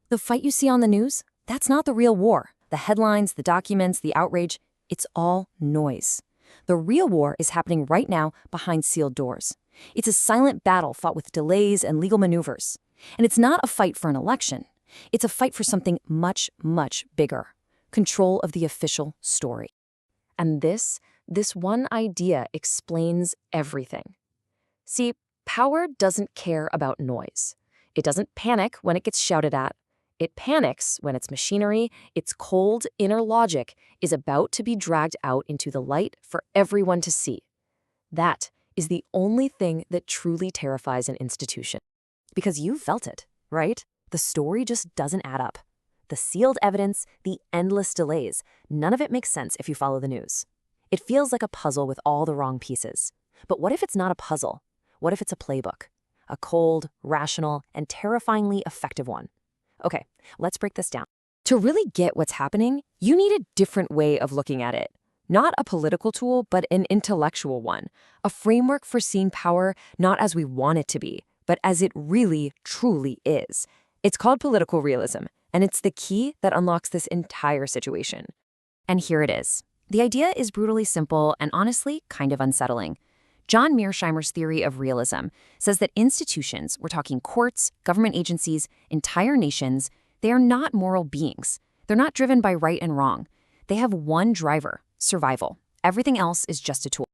The fight you see on the news, that's not the real war. The headlines, the documents, the outrage, it's all noise. The real war is happening right now behind sealed doors. It's a silent battle fought with delays and legal maneuvers. And it's not a fight for an election. It's a fight for something much, much bigger. Control of the official story. And this one idea explains everything. See, power doesn't care about noise. It doesn't panic when it gets shouted at. It panics when its machinery, its cold inner logic, is about to be dragged out into the light for everyone to see. That is the only thing that truly terrifies an institution. Because you felt it, right? The story just doesn't add up. The sealed evidence, the endless delays, none of it makes sense if you follow the news. It feels like a puzzle with all the wrong pieces. But what if it's not a puzzle? What if it's a playbook? A cold, rational, and terrifyingly effective one. Okay, let's break this down. To really get what's happening, you need a different way of looking at it. Not a political tool, but an intellectual one. A framework for seeing power not as we want it to be, but as it really, truly is. It's called political realism, and it's the key that unlocks this entire situation. And here it is. The idea is brutally simple and honestly kind of unsettling. John Mearsheimer's theory of realism says that institutions, we're talking courts, government agencies, entire nations, they are not moral beings. They're not driven by right and wrong. They have one driver, survival. Everything else is just a tool.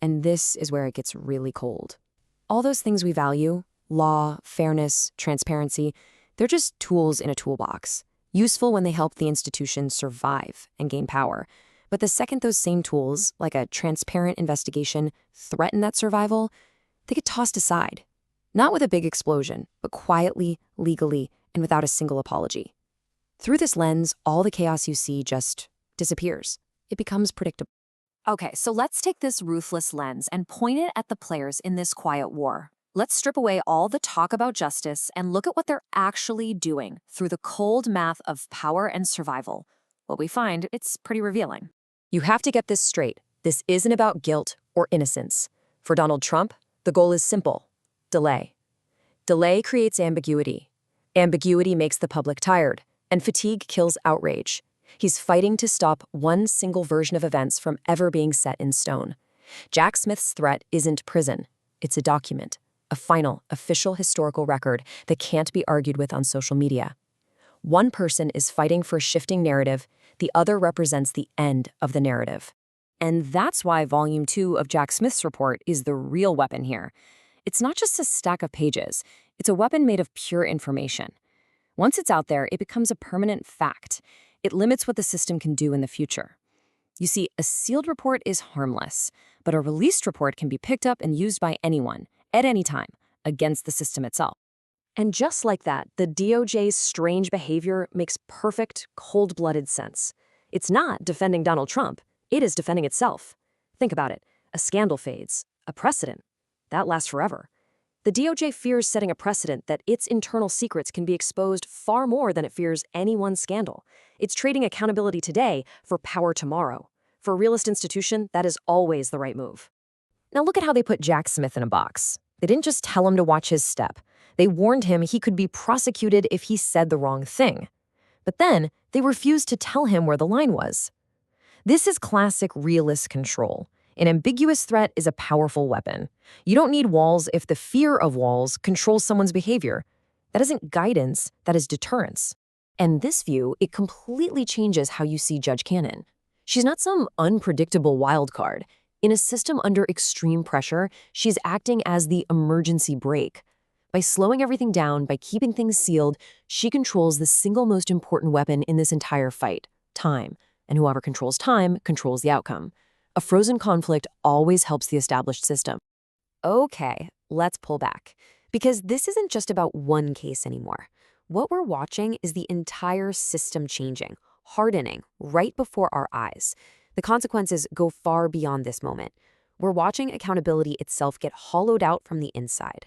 And this is where it gets really cold. All those things we value, law, fairness, transparency, they're just tools in a toolbox, useful when they help the institution survive and gain power. But the second those same tools, like a transparent investigation, threaten that survival, they get tossed aside. Not with a big explosion, but quietly, legally, and without a single apology. Through this lens, all the chaos you see just disappears. It becomes predictable. Okay, so let's take this ruthless lens and point it at the players in this quiet war. Let's strip away all the talk about justice and look at what they're actually doing through the cold math of power and survival. What we find, it's pretty revealing. You have to get this straight. This isn't about guilt or innocence. For Donald Trump, the goal is simple: delay. Delay creates ambiguity. Ambiguity makes the public tired, and fatigue kills outrage. He's fighting to stop one single version of events from ever being set in stone. Jack Smith's threat isn't prison. It's a document, a final, official historical record that can't be argued with on social media. One person is fighting for a shifting narrative, the other represents the end of the narrative. And that's why Volume 2 of Jack Smith's report is the real weapon here. It's not just a stack of pages, it's a weapon made of pure information. Once it's out there, it becomes a permanent fact. It limits what the system can do in the future. You see, a sealed report is harmless, but a released report can be picked up and used by anyone, at any time, against the system itself. And just like that, the DOJ's strange behavior makes perfect, cold-blooded sense. It's not defending Donald Trump. It is defending itself. Think about it. A scandal fades. A precedent. That lasts forever. The DOJ fears setting a precedent that its internal secrets can be exposed far more than it fears any one scandal. It's trading accountability today for power tomorrow. For a realist institution, that is always the right move. Now look at how they put Jack Smith in a box. They didn't just tell him to watch his step. They warned him he could be prosecuted if he said the wrong thing. But then, they refused to tell him where the line was. This is classic realist control. An ambiguous threat is a powerful weapon. You don't need walls if the fear of walls controls someone's behavior. That isn't guidance, that is deterrence. And this view, it completely changes how you see Judge Cannon. She's not some unpredictable wild card. In a system under extreme pressure, she's acting as the emergency brake. By slowing everything down, by keeping things sealed, she controls the single most important weapon in this entire fight, time. And whoever controls time controls the outcome. A frozen conflict always helps the established system. Okay, let's pull back. Because this isn't just about one case anymore. What we're watching is the entire system changing, hardening, right before our eyes. The consequences go far beyond this moment. We're watching accountability itself get hollowed out from the inside.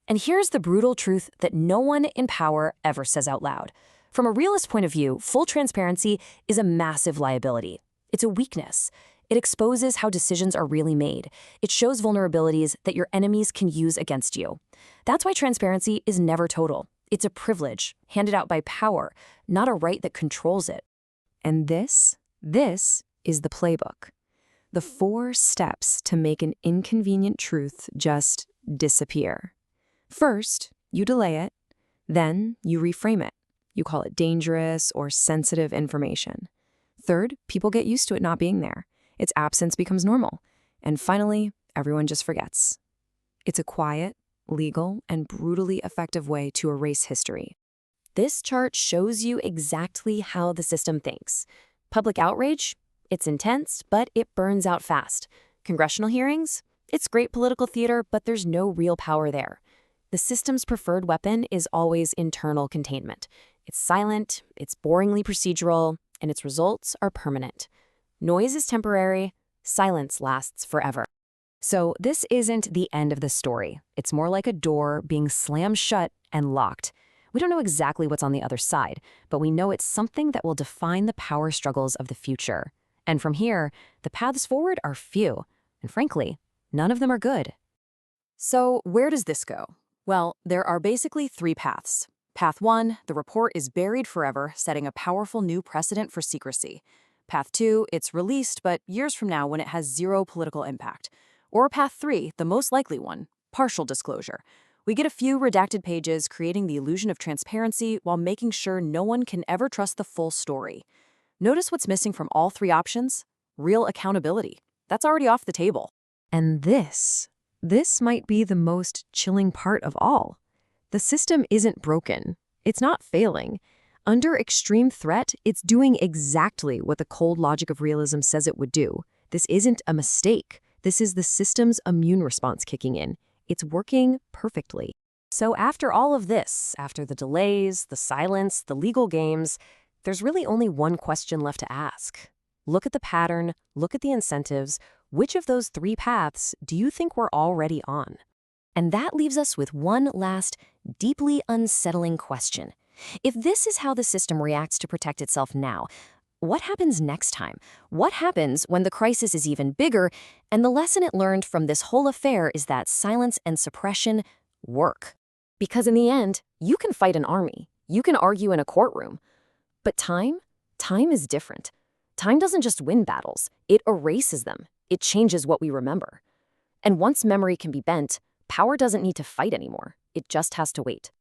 And here's the brutal truth that no one in power ever says out loud. From a realist point of view, full transparency is a massive liability. It's a weakness. It exposes how decisions are really made. It shows vulnerabilities that your enemies can use against you. That's why transparency is never total. It's a privilege handed out by power, not a right that controls it. And this is the playbook. The 4 steps to make an inconvenient truth just disappear. First, you delay it. Then, you reframe it. You call it dangerous or sensitive information. Third, people get used to it not being there. Its absence becomes normal. And finally, everyone just forgets. It's a quiet, legal, and brutally effective way to erase history. This chart shows you exactly how the system thinks. Public outrage? It's intense, but it burns out fast. Congressional hearings? It's great political theater, but there's no real power there. The system's preferred weapon is always internal containment. It's silent, it's boringly procedural, and its results are permanent. Noise is temporary, silence lasts forever. So this isn't the end of the story. It's more like a door being slammed shut and locked. We don't know exactly what's on the other side, but we know it's something that will define the power struggles of the future. And from here, the paths forward are few, and frankly, none of them are good. So where does this go? Well, there are basically 3 paths. Path 1, the report is buried forever, setting a powerful new precedent for secrecy. Path 2, it's released, but years from now when it has 0 political impact. Or Path 3, the most likely one, partial disclosure. We get a few redacted pages, creating the illusion of transparency while making sure no one can ever trust the full story. Notice what's missing from all 3 options? Real accountability. That's already off the table. And this might be the most chilling part of all. The system isn't broken. It's not failing. Under extreme threat, it's doing exactly what the cold logic of realism says it would do. This isn't a mistake. This is the system's immune response kicking in. It's working perfectly. So after all of this, after the delays, the silence, the legal games, there's really only one question left to ask. Look at the pattern, look at the incentives. Which of those 3 paths do you think we're already on? And that leaves us with one last, deeply unsettling question. If this is how the system reacts to protect itself now, what happens next time? What happens when the crisis is even bigger, and the lesson it learned from this whole affair is that silence and suppression work? Because in the end, you can fight an army, you can argue in a courtroom, but time is different. Time doesn't just win battles, it erases them. It changes what we remember. And once memory can be bent, power doesn't need to fight anymore. It just has to wait.